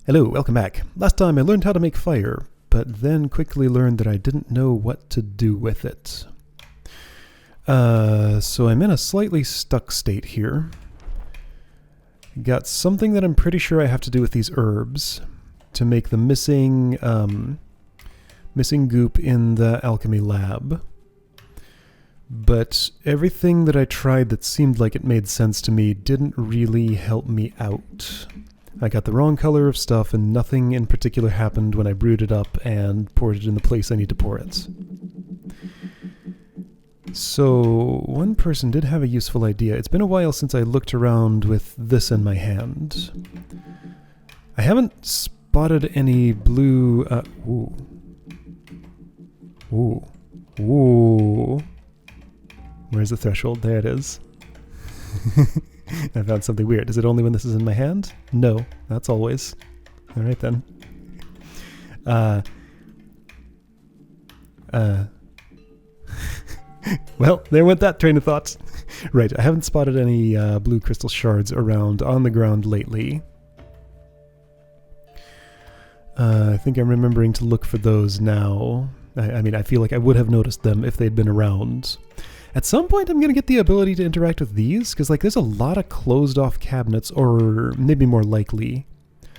Hello, welcome back. Last time I learned how to make fire, but then quickly learned that I didn't know what to do with it. So I'm in a slightly stuck state here. Got something that I'm pretty sure I have to do with these herbs to make the missing goop in the alchemy lab. But everything that I tried that seemed like it made sense to me didn't really help me out. I got the wrong color of stuff and nothing in particular happened when I brewed it up and poured it in the place I need to pour it. So one person did have a useful idea. It's been a while since I looked around with this in my hand. I haven't spotted any blue... Ooh. Where's the threshold? There it is. I found something weird. Is it only when this is in my hand? No, that's always. All right then. Well, there went that train of thought. Right, I haven't spotted any blue crystal shards around on the ground lately. I think I'm remembering to look for those now. I mean, I feel like I would have noticed them if they'd been around. At some point, I'm going to get the ability to interact with these, because like there's a lot of closed-off cabinets, or maybe more likely,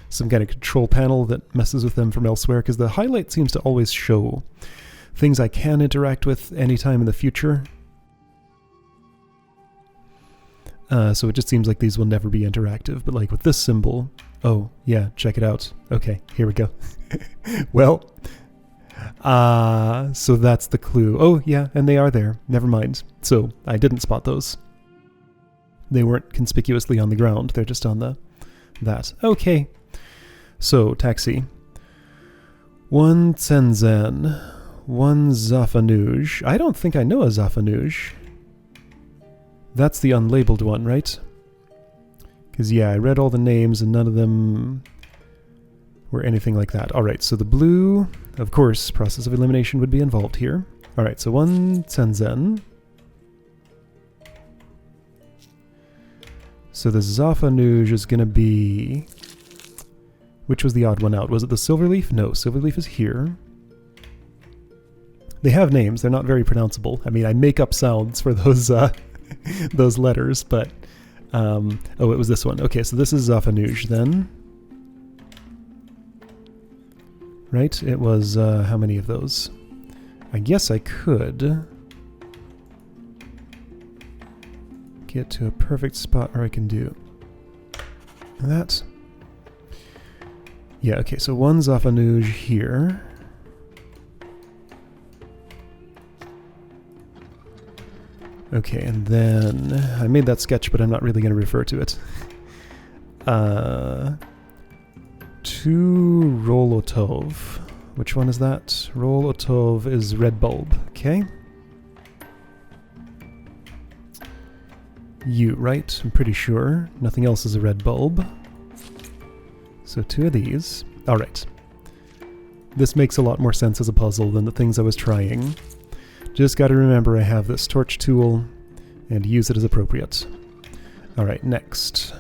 some kind of control panel that messes with them from elsewhere, because the highlight seems to always show things I can interact with anytime in the future. So it just seems like these will never be interactive, but like with this symbol, oh yeah, check it out. Okay, here we go. Well... so that's the clue. Oh, yeah, and they are there. Never mind. So, I didn't spot those. They weren't conspicuously on the ground. They're just on that. Okay. So, taxi. 1 Tsenzen. 1 Zafanuj. I don't think I know a Zafanuj. That's the unlabeled one, right? Because, yeah, I read all the names and none of them were anything like that. Alright, so the blue... Of course, process of elimination would be involved here. Alright, so 1 Tsenzen. So the Zafanuj is going to be... Which was the odd one out? Was it the Silverleaf? No, Silverleaf is here. They have names. They're not very pronounceable. I mean, I make up sounds for those those letters, but... oh, it was this one. Okay, so this is Zafanuj then. Right? It was, how many of those? I guess I could get to a perfect spot where I can do that. Yeah, okay, so 1 Zafanuj here. Okay, and then I made that sketch, but I'm not really going to refer to it. 2 Rolotov. Which one is that? Rolotov is red bulb. Okay. You, right? I'm pretty sure. Nothing else is a red bulb. So 2 of these. Alright. This makes a lot more sense as a puzzle than the things I was trying. Just gotta remember I have this torch tool and use it as appropriate. Alright, next.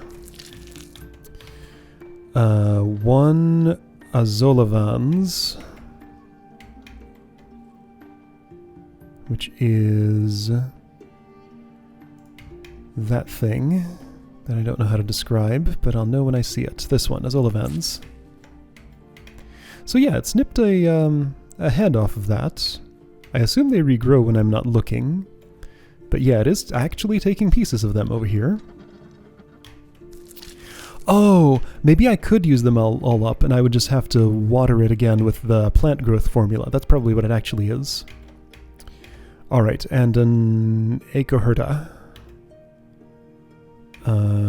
1 Azolavans, which is that thing that I don't know how to describe, but I'll know when I see it. This one, Azolavans. So yeah, it snipped a head off of that. I assume they regrow when I'm not looking, but yeah, it is actually taking pieces of them over here. Oh, maybe I could use them all up, and I would just have to water it again with the plant growth formula. That's probably what it actually is. Alright, and an Ecoherta,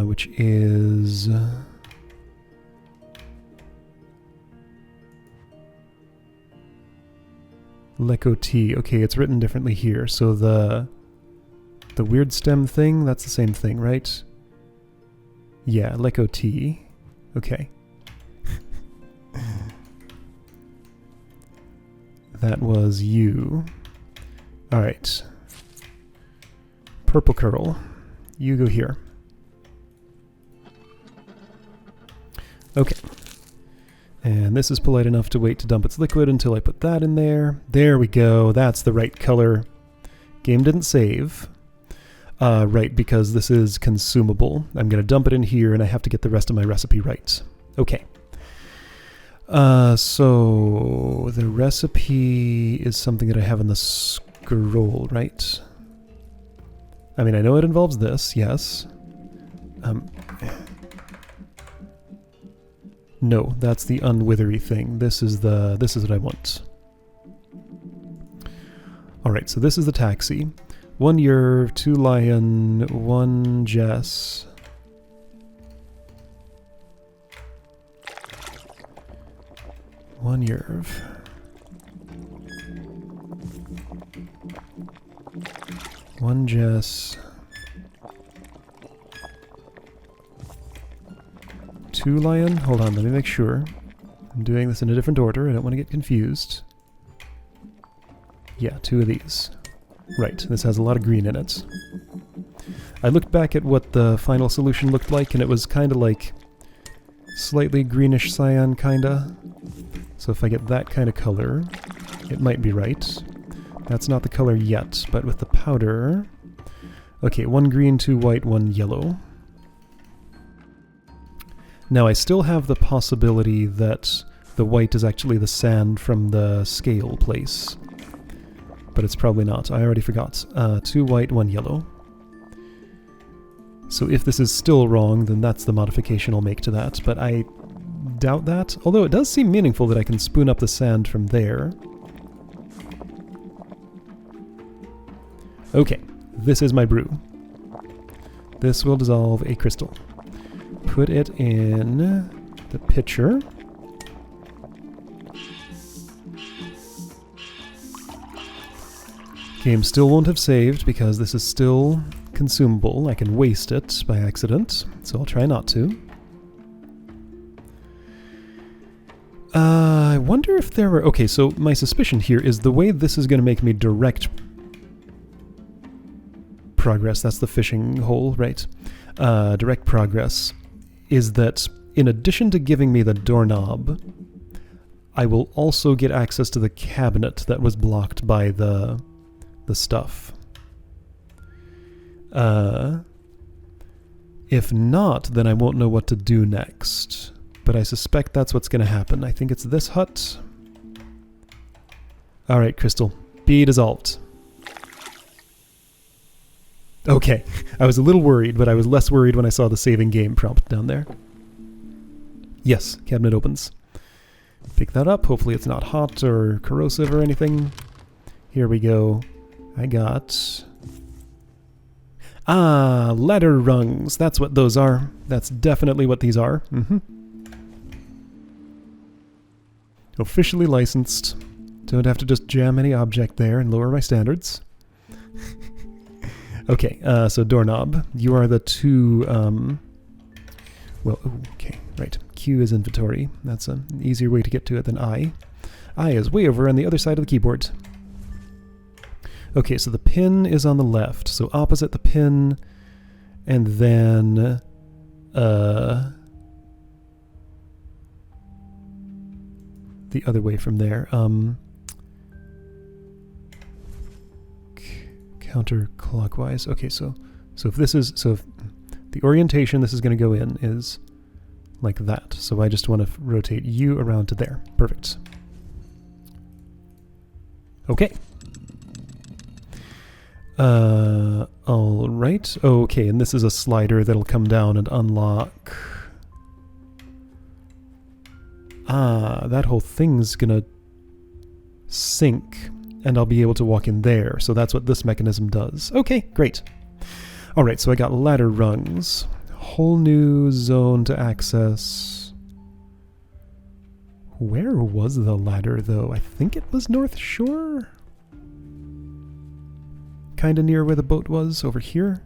which is... Lekoti. Okay, it's written differently here, so the weird stem thing, that's the same thing, right? Yeah, Lekoti. Okay. That was you. Alright. Purple Curl. You go here. And this is polite enough to wait to dump its liquid until I put that in there. There we go. That's the right color. Game didn't save. Right, because this is consumable. I'm going to dump it in here, and I have to get the rest of my recipe right. Okay. So the recipe is something that I have in the scroll, right? I mean, I know it involves this, yes. No, that's the unwithery thing. This is what I want. Alright, so this is the taxi. 1 yerv, 2 lion, 1 jess. One yerv. One jess. 2 lion? Hold on, let me make sure. I'm doing this in a different order. I don't want to get confused. Yeah, 2 of these. Right, this has a lot of green in it. I looked back at what the final solution looked like, and it was kind of like slightly greenish cyan, kinda. So if I get that kind of color, it might be right. That's not the color yet, but with the powder... Okay, 1 green, 2 white, 1 yellow. Now I still have the possibility that the white is actually the sand from the scale place. But it's probably not. I already forgot. 2 white, 1 yellow. So if this is still wrong, then that's the modification I'll make to that. But I doubt that. Although it does seem meaningful that I can spoon up the sand from there. Okay, this is my brew. This will dissolve a crystal. Put it in the pitcher. Game still won't have saved because this is still consumable. I can waste it by accident, so I'll try not to. I wonder if there were... Okay, so my suspicion here is the way this is going to make me direct progress, that's the fishing hole, right? Direct progress is that in addition to giving me the doorknob, I will also get access to the cabinet that was blocked by the stuff. If not, then I won't know what to do next. But I suspect that's what's going to happen. I think it's this hut. Alright, crystal. Be dissolved. Okay. I was a little worried, but I was less worried when I saw the saving game prompt down there. Yes, cabinet opens. Pick that up. Hopefully it's not hot or corrosive or anything. Here we go. I got... Ah, ladder rungs. That's what those are. That's definitely what these are. Officially licensed. Don't have to just jam any object there and lower my standards. Okay, so doorknob. You are the 2... well, okay, right. Q is inventory. That's an easier way to get to it than I. I is way over on the other side of the keyboard. Okay, so the pin is on the left, so opposite the pin, and then the other way from there. Counterclockwise. Okay, so if this is if the orientation this is going to go in is like that. So I just want to rotate you around to there. Perfect. Okay. All right. Okay, and this is a slider that'll come down and unlock. Ah, that whole thing's gonna sink, and I'll be able to walk in there. So that's what this mechanism does. Okay, great. All right, so I got ladder rungs. Whole new zone to access. Where was the ladder, though? I think it was North Shore? Kind of near where the boat was, over here.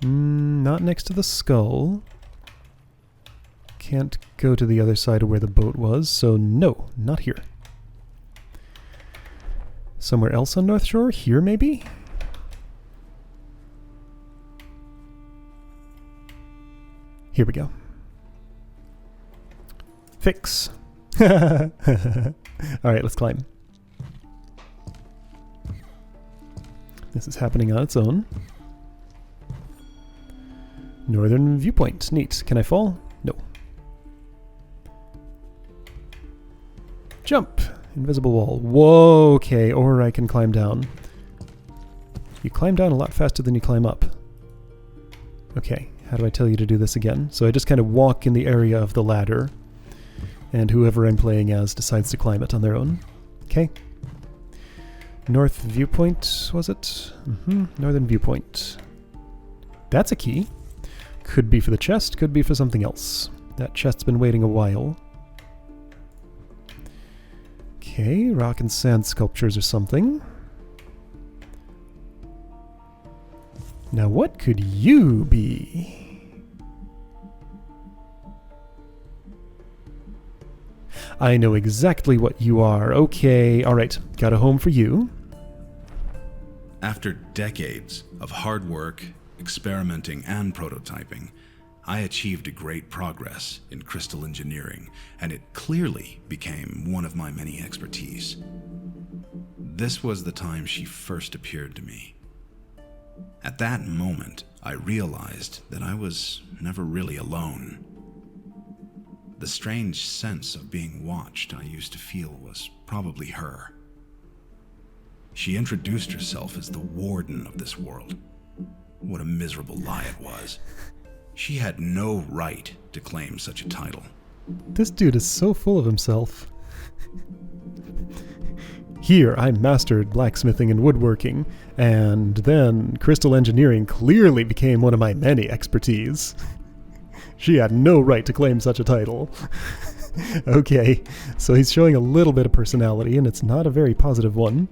Not next to the skull. Can't go to the other side of where the boat was, so no, not here. Somewhere else on North Shore? Here, maybe? Here we go. Fix. All right, let's climb. This is happening on its own. Northern viewpoint. Neat. Can I fall? No. Jump. Invisible wall. Whoa, okay. Or I can climb down. You climb down a lot faster than you climb up. Okay. How do I tell you to do this again? So I just kind of walk in the area of the ladder, and whoever I'm playing as decides to climb it on their own. Okay. North viewpoint, was it? Northern viewpoint. That's a key. Could be for the chest, could be for something else. That chest's been waiting a while. Okay, rock and sand sculptures or something. Now what could you be? I know exactly what you are. Okay, alright. Got a home for you. After decades of hard work, experimenting, and prototyping, I achieved a great progress in crystal engineering, and it clearly became one of my many expertise. This was the time she first appeared to me. At that moment, I realized that I was never really alone. The strange sense of being watched I used to feel was probably her. She introduced herself as the warden of this world. What a miserable lie it was. She had no right to claim such a title. This dude is so full of himself. Here, I mastered blacksmithing and woodworking, and then crystal engineering clearly became one of my many expertise. She had no right to claim such a title. Okay, so he's showing a little bit of personality, and it's not a very positive one.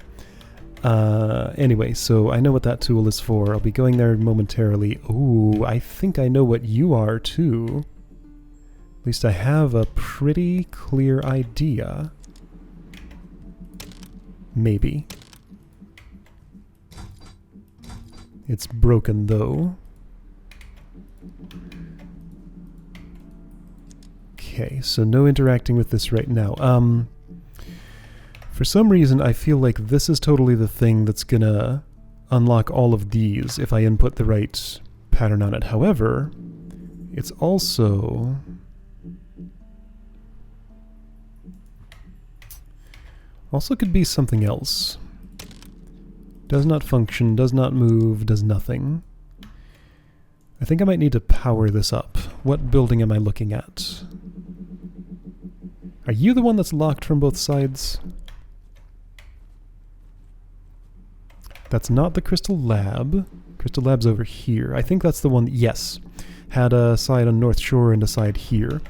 Anyway, so I know what that tool is for. I'll be going there momentarily. Ooh, I think I know what you are, too. At least I have a pretty clear idea. Maybe. It's broken, though. Okay, so no interacting with this right now. For some reason, I feel like this is totally the thing that's gonna unlock all of these if I input the right pattern on it. However, it's also... also could be something else. Does not function, does not move, does nothing. I think I might need to power this up. What building am I looking at? Are you the one that's locked from both sides? That's not the Crystal Lab. Crystal Lab's over here. I think that's the one that, yes, had a side on North Shore and a side here.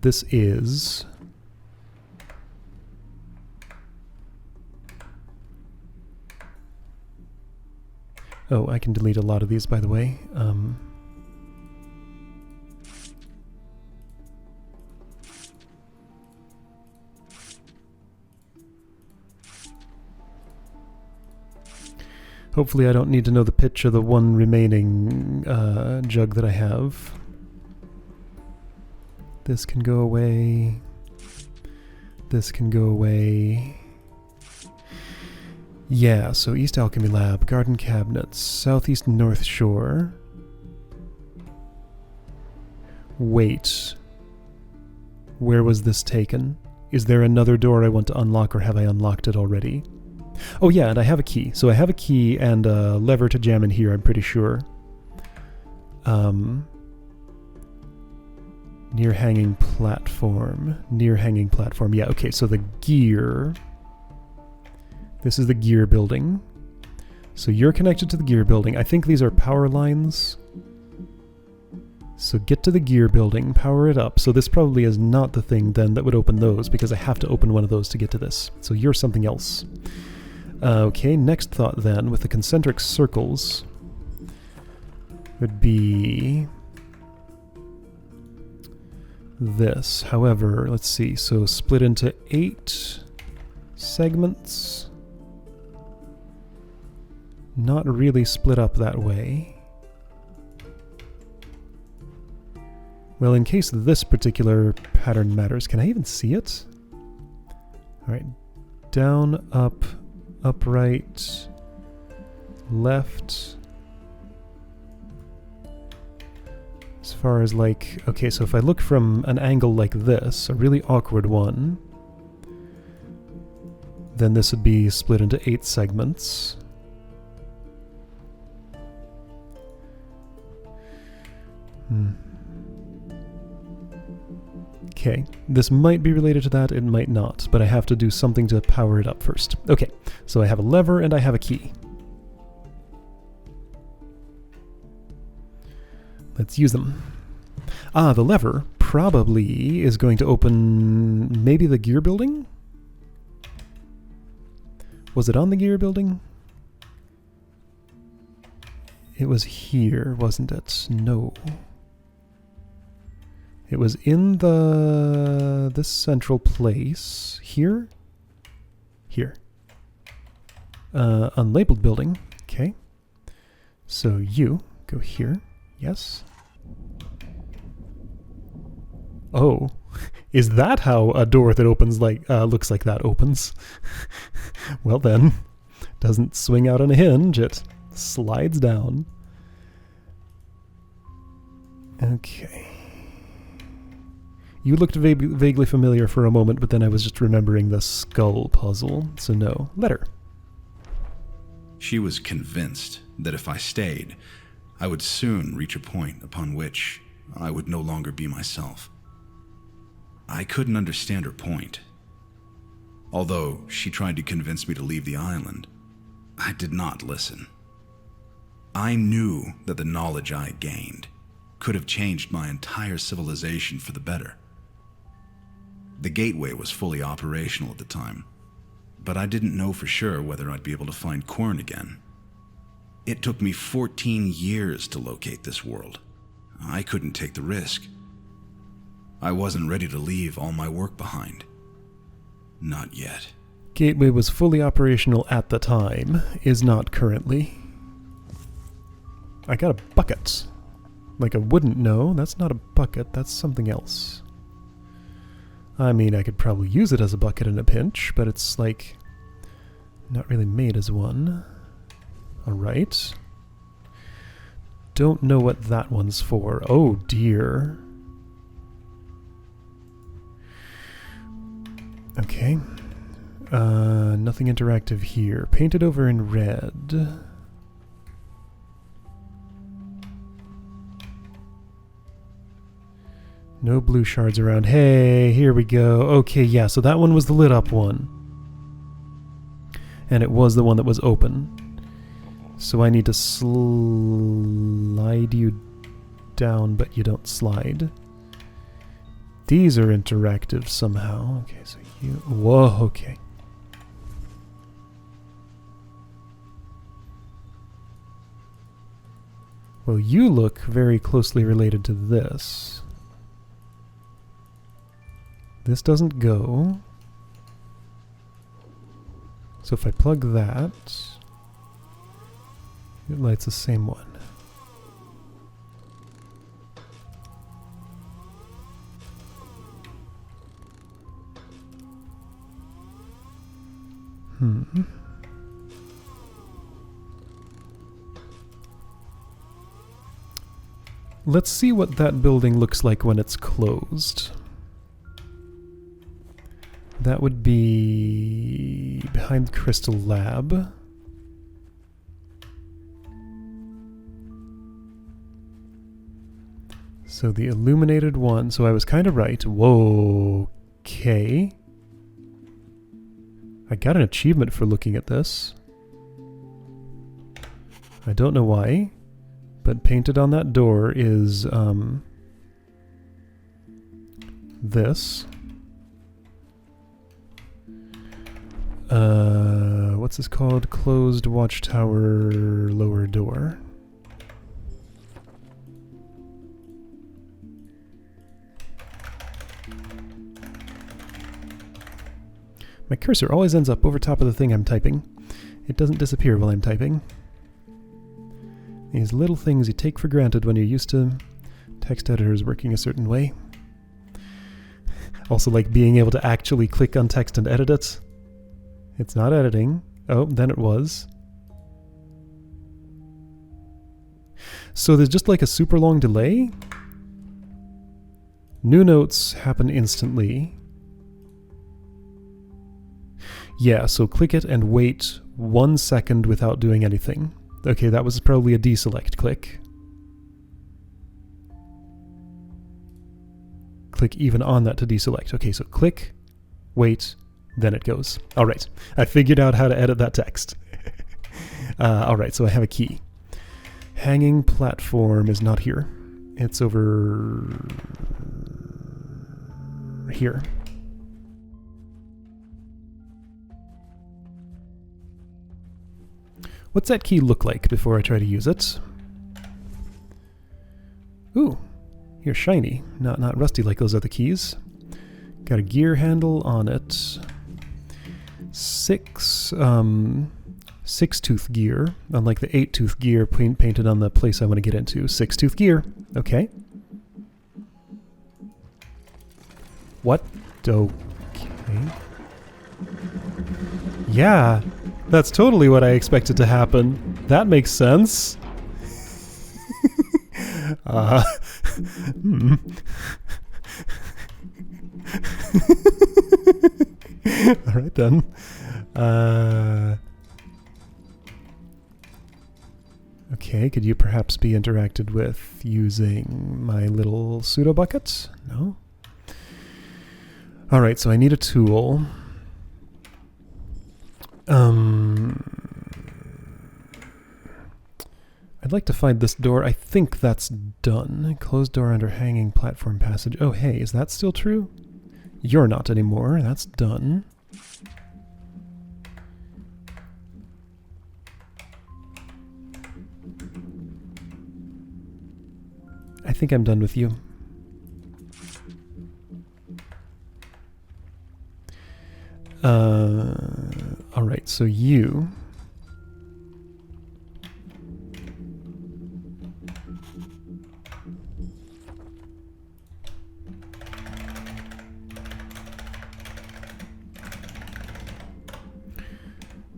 This is... oh, I can delete a lot of these, by the way. Hopefully I don't need to know the pitch of the one remaining jug that I have. This can go away. This can go away. Yeah, so East Alchemy Lab, Garden Cabinets, Southeast North Shore. Wait. Where was this taken? Is there another door I want to unlock, or have I unlocked it already? Oh yeah, and I have a key. So I have a key and a lever to jam in here, I'm pretty sure. Near hanging platform. Near hanging platform. Yeah, okay, so the gear... this is the gear building. So you're connected to the gear building. I think these are power lines. So get to the gear building, power it up. So this probably is not the thing then that would open those, because I have to open one of those to get to this. So you're something else. Okay, next thought then, with the concentric circles, would be this. However, let's see, so split into 8 segments. Not really split up that way. Well, in case this particular pattern matters, can I even see it? Alright. Down, up, upright, left. As far as like... Okay, so if I look from an angle like this, a really awkward one, then this would be split into 8 segments. Okay, this might be related to that, it might not, but I have to do something to power it up first. Okay, so I have a lever and I have a key. Let's use them. Ah, the lever probably is going to open maybe the gear building? Was it on the gear building? It was here, wasn't it? No. It was in this central place. Here? Here. Unlabeled building. Okay. So you go here. Yes. Oh. Is that how a door that opens like looks like that opens? Well then, doesn't swing out on a hinge, it slides down. Okay. You looked vaguely familiar for a moment, but then I was just remembering the skull puzzle, so no. Letter. She was convinced that if I stayed, I would soon reach a point upon which I would no longer be myself. I couldn't understand her point. Although she tried to convince me to leave the island, I did not listen. I knew that the knowledge I gained could have changed my entire civilization for the better. The gateway was fully operational at the time, but I didn't know for sure whether I'd be able to find Quern again. It took me 14 years to locate this world. I couldn't take the risk. I wasn't ready to leave all my work behind. Not yet. Gateway was fully operational at the time, is not currently. I got a bucket. Like a wooden... No, that's not a bucket, that's something else. I mean, I could probably use it as a bucket in a pinch, but it's like... not really made as one. Alright. Don't know what that one's for. Oh dear. Okay. Nothing interactive here. Painted over in red. No blue shards around. Hey, here we go. Okay, yeah, so that one was the lit up one. And it was the one that was open. So I need to slide you down, but you don't slide. These are interactive somehow. Okay, so you... Whoa, okay. Well, you look very closely related to this. This doesn't go. So if I plug that, it lights the same one. Let's see what that building looks like when it's closed. That would be behind the Crystal Lab. So the illuminated one, so I was kind of right. Whoa, okay. I got an achievement for looking at this. I don't know why, but painted on that door is this. What's this called? Closed watchtower lower door. My cursor always ends up over top of the thing I'm typing. It doesn't disappear while I'm typing. These little things you take for granted when you're used to text editor is working a certain way. Also like being able to actually click on text and edit it. It's not editing. Oh, then it was. So there's just like a super long delay. New notes happen instantly. Yeah, so click it and wait 1 second without doing anything. Okay, that was probably a deselect click. Click even on that to deselect. Okay, so click, wait, then it goes. All right, I figured out how to edit that text. All right, so I have a key. Hanging platform is not here. It's over here. What's that key look like before I try to use it? Ooh, you're shiny, not rusty like those other keys. Got a gear handle on it. Six-tooth gear, unlike the 8-tooth gear painted on the place I want to get into. 6-tooth gear, okay. What? Okay. Yeah, that's totally what I expected to happen. That makes sense. Alright then. Okay, could you perhaps be interacted with using my little pseudo bucket? No? Alright, so I need a tool. I'd like to find this door. I think that's done. Closed door under hanging platform passage. Oh, hey, is that still true? You're not anymore. That's done. I think I'm done with you. Alright, so you...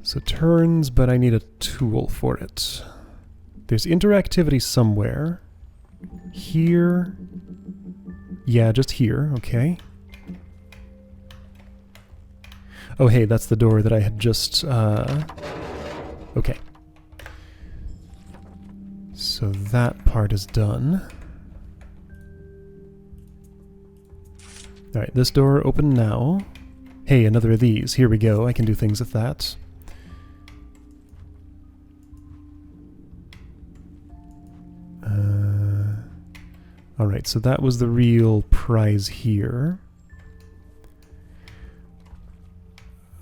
So turns, but I need a tool for it. There's interactivity somewhere. Here. Yeah, just here, okay. Oh, hey, that's the door that I had just, okay. So that part is done. Alright, this door open now. Hey, another of these. Here we go. I can do things with that. Alright, so that was the real prize here.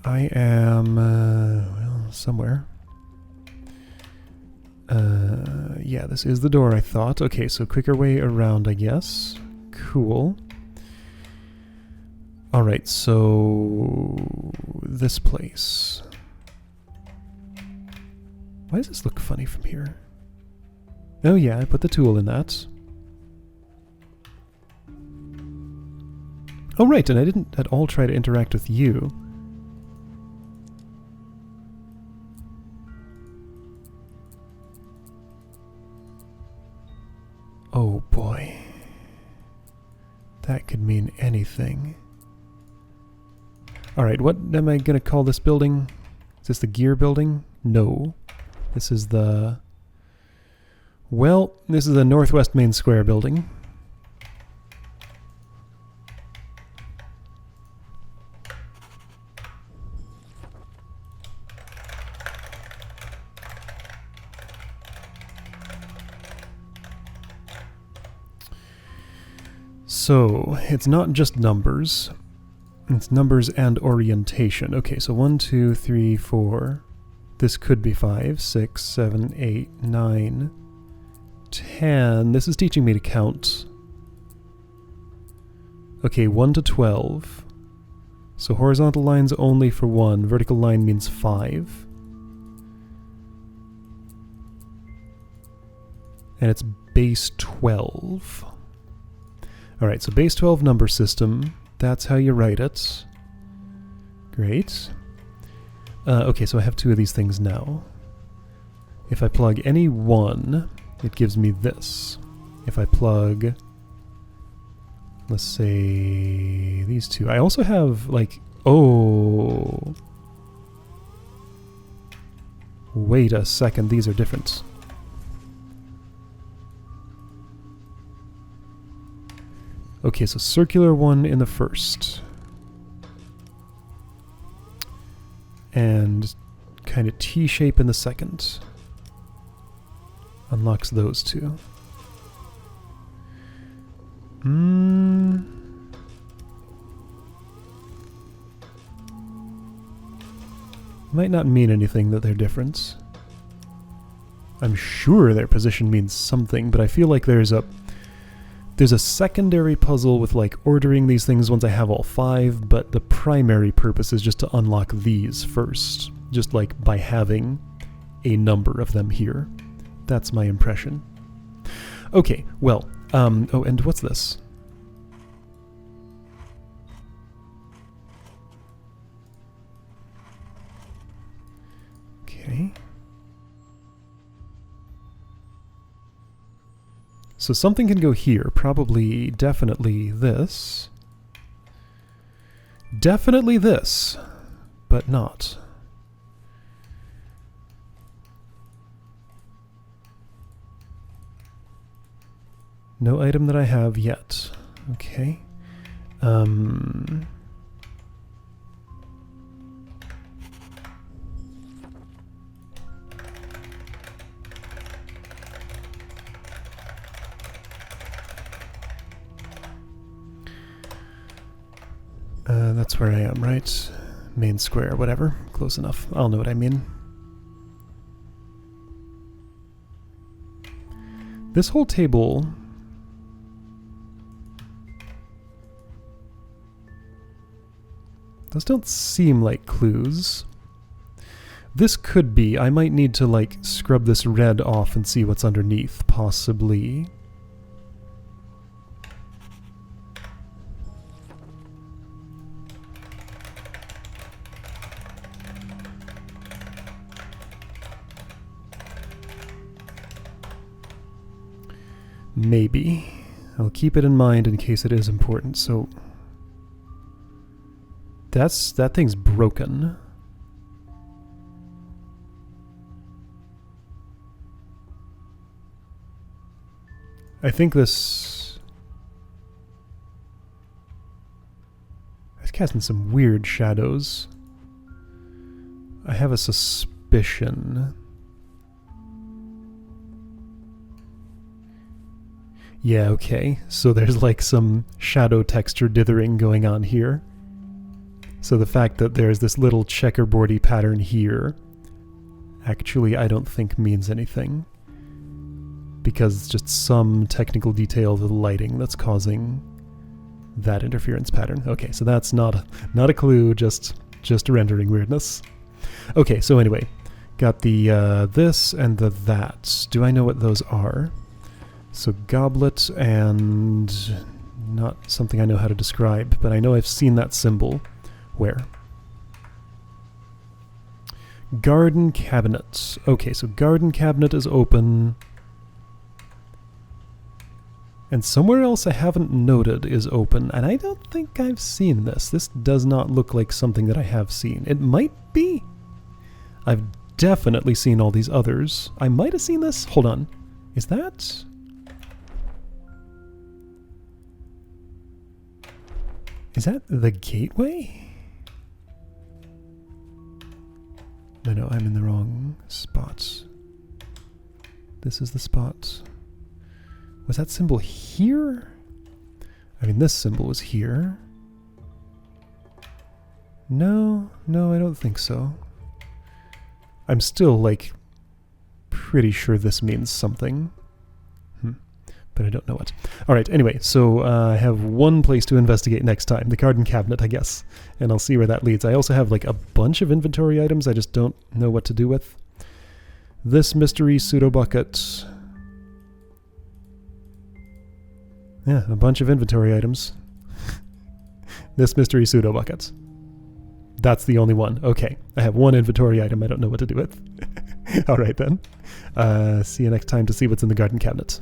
I am, well, somewhere. Yeah, this is the door, I thought. Okay, so quicker way around, I guess. Cool. Alright, so... this place. Why does this look funny from here? Oh yeah, I put the tool in that. Oh right, and I didn't at all try to interact with you. Oh boy. That could mean anything. Alright, what am I gonna call this building? Is this the gear building? No. This is the... well, this is the Northwest Main Square building. So, it's not just numbers. It's numbers and orientation. Okay, so 1, 2, 3, 4. This could be 5, 6, 7, 8, 9, 10. This is teaching me to count. Okay, 1 to 12. So horizontal lines only for 1. Vertical line means 5. And it's base 12. Alright, so base 12 number system. That's how you write it. Great. Okay, so I have 2 of these things now. If I plug any one, it gives me this. If I plug, let's say, these 2. I also have, like, oh. Wait a second, these are different. Okay, so circular one in the first. And kind of T-shape in the second. Unlocks those 2. Might not mean anything that they're different. I'm sure their position means something, but I feel like there's a secondary puzzle with like ordering these things once I have all 5, but the primary purpose is just to unlock these first, just like by having a number of them here. That's my impression. Okay, well, oh, and what's this? Okay. So something can go here, probably, definitely this. Definitely this, but not. No item that I have yet. Okay. That's where I am, right? Main square, whatever. Close enough. I'll know what I mean. This whole table... Those don't seem like clues. This could be. I might need to, like, scrub this red off and see what's underneath, possibly. Maybe. I'll keep it in mind in case it is important, so... that thing's broken. I think this... It's casting some weird shadows. I have a suspicion. Yeah, okay. So there's like some shadow texture dithering going on here. So the fact that there's this little checkerboardy pattern here, actually I don't think means anything. Because it's just some technical detail of the lighting that's causing that interference pattern. Okay, so that's not a clue, just rendering weirdness. Okay, so anyway, got the this and the that. Do I know what those are? So goblet and not something I know how to describe, but I know I've seen that symbol. Where? Garden cabinet. Okay, so garden cabinet is open. And somewhere else I haven't noted is open, and I don't think I've seen this. This does not look like something that I have seen. It might be. I've definitely seen all these others. I might have seen this. Hold on. Is that... Is that the gateway? No, I'm in the wrong spot. This is the spot. Was that symbol here? I mean, this symbol was here. No, I don't think so. I'm still, like, pretty sure this means something. But I don't know what. Alright, anyway, so I have one place to investigate next time. The garden cabinet, I guess. And I'll see where that leads. I also have, like, a bunch of inventory items I just don't know what to do with. This mystery pseudo bucket. Yeah, a bunch of inventory items. This mystery pseudo bucket. That's the only one. Okay, I have one inventory item I don't know what to do with. All right then. See you next time to see what's in the garden cabinet.